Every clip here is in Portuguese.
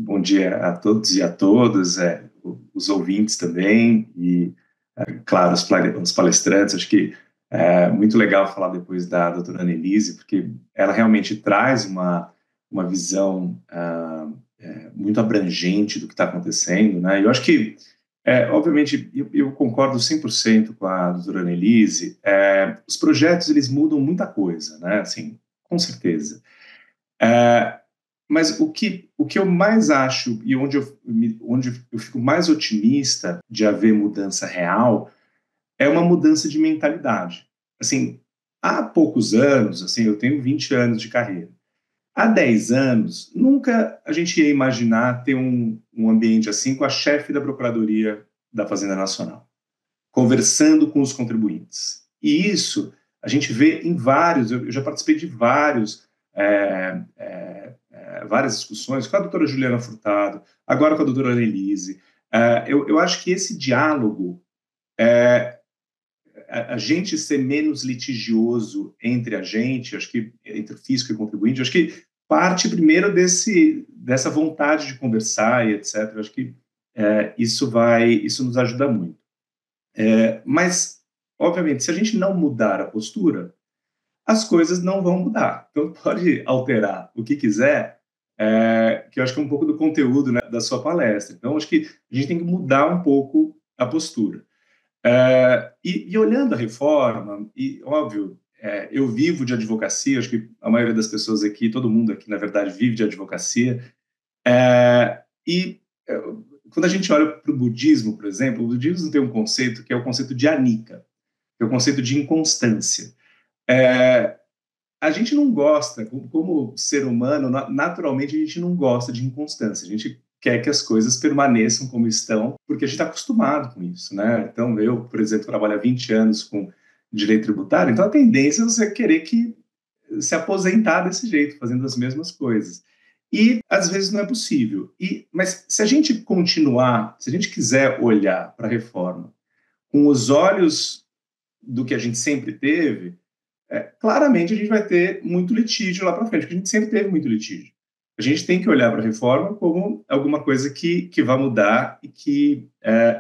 Bom dia a todos e a todas, os ouvintes também, e, claro, os palestrantes. Acho que é muito legal falar depois da doutora Annelise, porque ela realmente traz uma visão muito abrangente do que está acontecendo, né? Eu acho que, obviamente, eu concordo 100% com a doutora Annelise. Os projetos, eles mudam muita coisa, né? Assim, com certeza. É, mas o que eu mais acho e onde eu fico mais otimista de haver mudança real é uma mudança de mentalidade. Assim, há poucos anos, assim, eu tenho 20 anos de carreira. Há 10 anos, nunca a gente ia imaginar ter um ambiente assim com a chefe da Procuradoria da Fazenda Nacional, conversando com os contribuintes. E isso a gente vê em vários, eu já participei de várias discussões com a doutora Juliana Furtado, agora com a doutora Annelise. Eu acho que esse diálogo, a gente ser menos litigioso entre a gente, acho que entre físico e contribuinte, acho que parte primeiro dessa vontade de conversar e etc. Acho que isso nos ajuda muito. Mas, obviamente, se a gente não mudar a postura, as coisas não vão mudar. Então, pode alterar o que quiser, que eu acho que é um pouco do conteúdo, né, da sua palestra. Então, acho que a gente tem que mudar um pouco a postura. E olhando a reforma, e óbvio, eu vivo de advocacia, acho que a maioria das pessoas aqui, todo mundo aqui, na verdade, vive de advocacia. E quando a gente olha para o budismo, por exemplo, o budismo tem um conceito que é o conceito de anicca, que é o conceito de inconstância. É, a gente não gosta, como ser humano, naturalmente a gente não gosta de inconstância. A gente quer que as coisas permaneçam como estão, porque a gente está acostumado com isso, né? Então, eu, por exemplo, trabalho há 20 anos com direito tributário, então a tendência é você querer que se aposentar desse jeito, fazendo as mesmas coisas. E às vezes não é possível. Mas se a gente continuar, se a gente quiser olhar para a reforma com os olhos do que a gente sempre teve, claramente a gente vai ter muito litígio lá para frente, porque a gente sempre teve muito litígio. A gente tem que olhar para a reforma como alguma coisa que vai mudar e que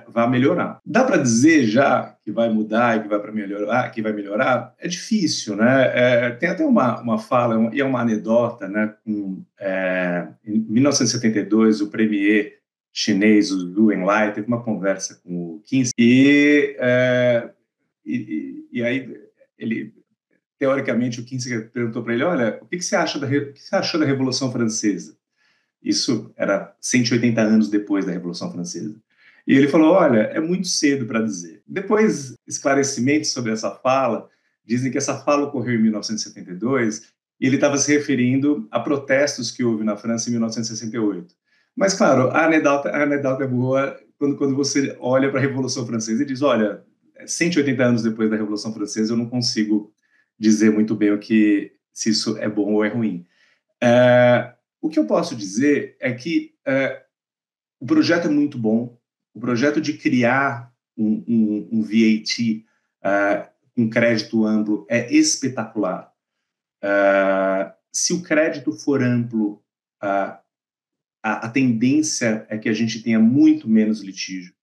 vai melhorar. Dá para dizer já que vai mudar e que vai para melhorar, que vai melhorar? É difícil, né? Tem até uma fala e uma anedota, né? Em 1972, o premier chinês, o Zhou Enlai, teve uma conversa com o Kinsey e aí ele, teoricamente, o Kinsey perguntou para ele: olha, o que você acha o que você achou da Revolução Francesa? Isso era 180 anos depois da Revolução Francesa. E ele falou: olha, é muito cedo para dizer. Depois, esclarecimentos sobre essa fala dizem que essa fala ocorreu em 1972 e ele estava se referindo a protestos que houve na França em 1968. Mas, claro, a anedota é boa quando você olha para a Revolução Francesa e diz: olha, 180 anos depois da Revolução Francesa, eu não consigo dizer muito bem se isso é bom ou é ruim. O que eu posso dizer é que o projeto é muito bom. O projeto de criar um VAT com crédito amplo é espetacular. Se o crédito for amplo, a tendência é que a gente tenha muito menos litígio.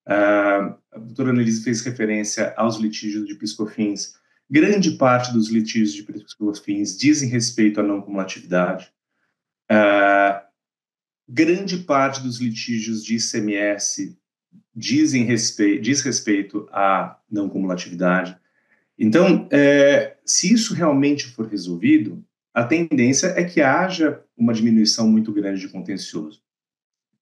A doutora Annelise fez referência aos litígios de PIS/COFINS. Grande parte dos litígios de PIS/COFINS dizem respeito à não cumulatividade. Grande parte dos litígios de ICMS diz respeito à não cumulatividade. Então, se isso realmente for resolvido, a tendência é que haja uma diminuição muito grande de contencioso.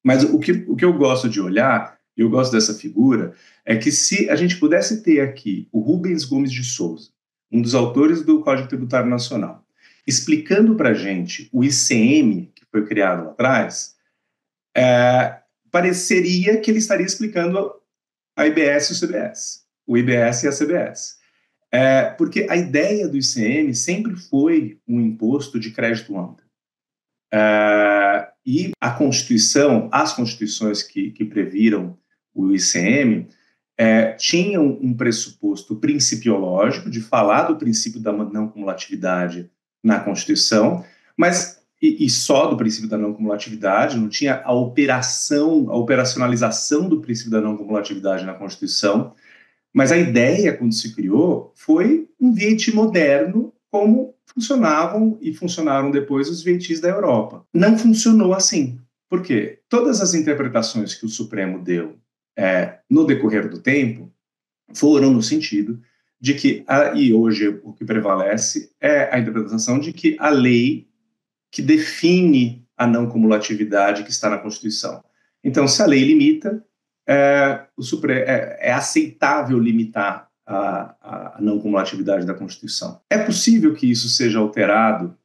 Mas o que eu gosto de olhar, eu gosto dessa figura, é que se a gente pudesse ter aqui o Rubens Gomes de Souza, um dos autores do Código Tributário Nacional, explicando para a gente o ICM que foi criado lá atrás, pareceria que ele estaria explicando a IBS e o CBS, o IBS e a CBS. Porque a ideia do ICM sempre foi um imposto de crédito amplo. E a Constituição, as constituições que previram o ICM, tinham um pressuposto principiológico de falar do princípio da não cumulatividade na Constituição, mas e só do princípio da não cumulatividade, não tinha a operacionalização do princípio da não cumulatividade na Constituição, mas a ideia, quando se criou, foi um VAT moderno, como funcionavam e funcionaram depois os VATs da Europa. Não funcionou assim. Por quê? Todas as interpretações que o Supremo deu no decorrer do tempo foram no sentido de que, e hoje o que prevalece é a interpretação de que a lei que define a não cumulatividade que está na Constituição. Então, se a lei limita, é aceitável limitar a não cumulatividade da Constituição. É possível que isso seja alterado,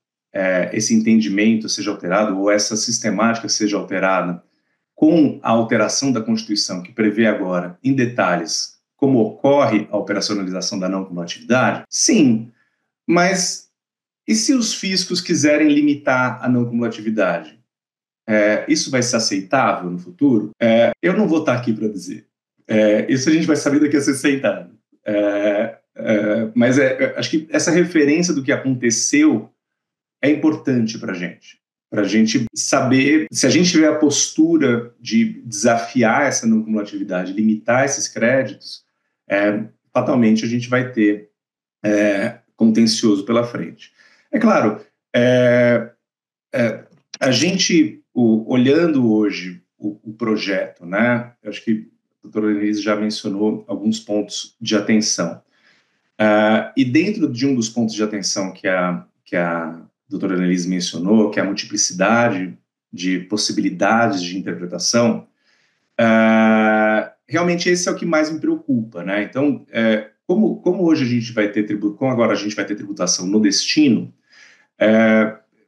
esse entendimento seja alterado, ou essa sistemática seja alterada com a alteração da Constituição, que prevê agora, em detalhes, como ocorre a operacionalização da não cumulatividade? Sim, mas e se os fiscos quiserem limitar a não cumulatividade? Isso vai ser aceitável no futuro? Eu não vou estar aqui para dizer. Isso a gente vai saber daqui a 60 anos. Mas acho que essa referência do que aconteceu é importante para a gente saber, se a gente tiver a postura de desafiar essa não cumulatividade, limitar esses créditos, fatalmente a gente vai ter contencioso pela frente. É claro, a gente, olhando hoje o projeto, né, eu acho que a doutora Denise já mencionou alguns pontos de atenção. E dentro de um dos pontos de atenção que a doutora Denise mencionou, que é a multiplicidade de possibilidades de interpretação, realmente esse é o que mais me preocupa, né? Então, como hoje a gente vai ter como agora a gente vai ter tributação no destino,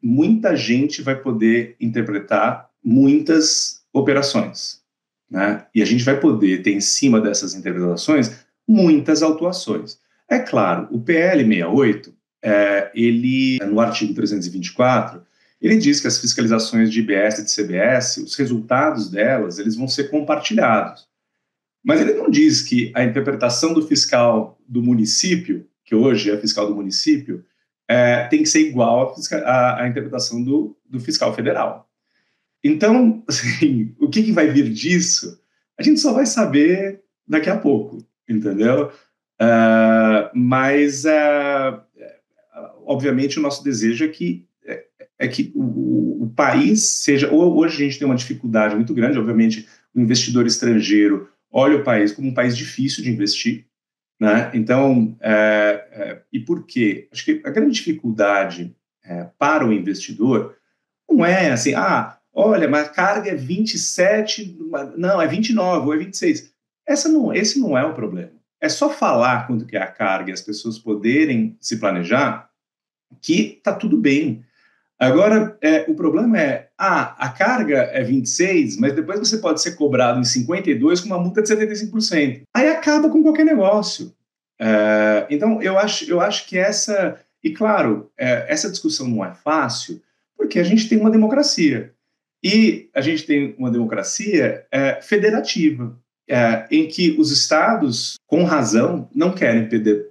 muita gente vai poder interpretar muitas operações, né? E a gente vai poder ter em cima dessas interpretações muitas autuações. É claro, o PL 68, ele, no artigo 324, ele diz que as fiscalizações de IBS e de CBS, os resultados delas, eles vão ser compartilhados. Mas ele não diz que a interpretação do fiscal do município, que hoje é fiscal do município, tem que ser igual à interpretação do fiscal federal. Então, assim, o que vai vir disso, a gente só vai saber daqui a pouco, entendeu? Mas, obviamente, o nosso desejo é que o país seja... Hoje a gente tem uma dificuldade muito grande, obviamente, o investidor estrangeiro olha o país como um país difícil de investir, né? Então, e por quê? Acho que a grande dificuldade para o investidor não é assim, olha, mas a carga é 27, não, é 29 ou é 26. Esse não é o problema. É só falar quanto que é a carga e as pessoas poderem se planejar que está tudo bem. Agora, o problema a carga é 26, mas depois você pode ser cobrado em 52 com uma multa de 75%. Aí acaba com qualquer negócio. Então, eu acho que essa... E, claro, essa discussão não é fácil, porque a gente tem uma democracia. E a gente tem uma democracia federativa, em que os estados, com razão, não querem perder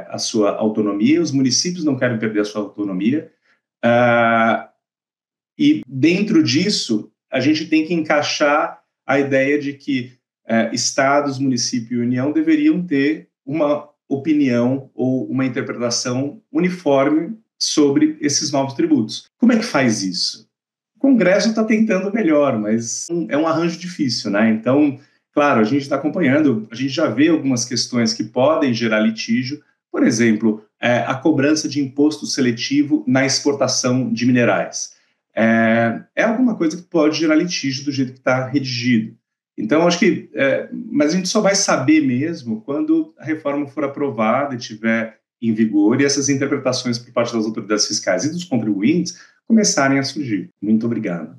a sua autonomia, os municípios não querem perder a sua autonomia, e dentro disso, a gente tem que encaixar a ideia de que estados, município e União deveriam ter uma opinião ou uma interpretação uniforme sobre esses novos tributos. Como é que faz isso? O Congresso está tentando melhor, mas é um arranjo difícil, né? Então, claro, a gente está acompanhando, a gente já vê algumas questões que podem gerar litígio, por exemplo, a cobrança de imposto seletivo na exportação de minerais. É alguma coisa que pode gerar litígio do jeito que está redigido. Então, acho que... mas a gente só vai saber mesmo quando a reforma for aprovada e estiver em vigor e essas interpretações por parte das autoridades fiscais e dos contribuintes começarem a surgir. Muito obrigado.